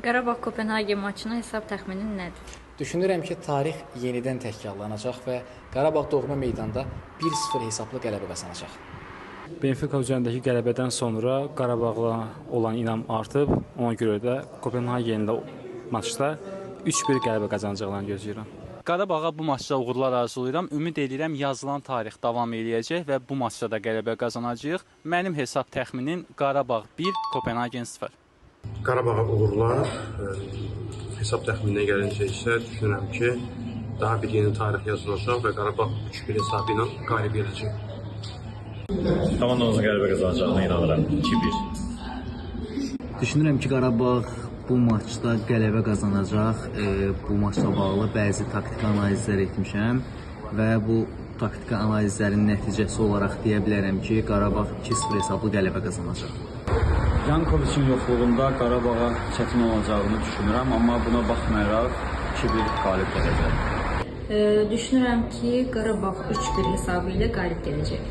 Qarabağ-Kopenhagen maçının hesab təxminin nədir? Düşünürəm ki, tarix yenidən təkrarlanacaq və Qarabağ doğma meydanda 1-0 hesablı qələbə qazanacaq. Benfica üzərindəki qələbədən sonra Qarabağla olan inam artıb, ona görə də Kopenhagenlə maçda 3-1 qələbə qazanacaqlarını gözləyirəm. Qarabağa bu maçda uğurlar arzulayıram. Ümid edirəm yazılan tarix davam eləyəcək və bu maçda da qələbə qazanacağıq. Mənim hesab təxminim Qarabağ 1, Kopenhagen 0. Qarabağa uğurlar. Hesab təxmininə gəlincə isə düşünürəm ki, daha bir yeni tarix yazılacaq və Qarabağ 3-1 hesabı ilə qalib gələcək. Komandamızın qələbə qazanacağına inanıram. 2-1. Düşünürəm ki, Qarabağ bu maçda qələbə qazanacaq. Bu maçla bağlı bəzi taktiki analizlər etmişəm və bu taktiki analizlərin nəticəsi olaraq deyə bilərəm ki, Qarabağ 2-0 hesablı qələbə qazanacaq. Yankoviçin yoxluğunda Qarabağa çətin olacağını düşünürəm, amma buna baxmayaraq 2-1 qalib gələcək. Düşünürəm ki, Qarabağ 3-1 hesabı ilə qalib gələcək.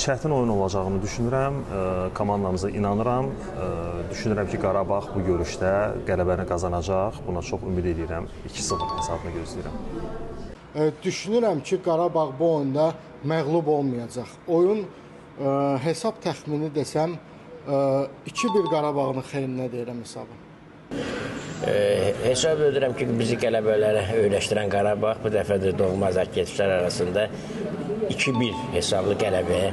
Çətin oyun olacağını düşünürəm, komandamıza inanıram. Düşünürəm ki, Qarabağ bu görüşdə qələbəni qazanacaq. Buna çox ümid edirəm. 2-0 hesabını gözləyirəm. Düşünürəm ki, Qarabağ bu oyunda məğlub olmayacaq. Oyun hesab təxmini desəm 2-1 Qarabağın xeyrinə deyirəm hesabı. Hesab edirəm ki, bizi qələbələrə öyrəşdirən Qarabağ bu dəfə də doğma azarkeçilər arasında 2-1 hesablı qələbəyə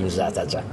imza atacaq.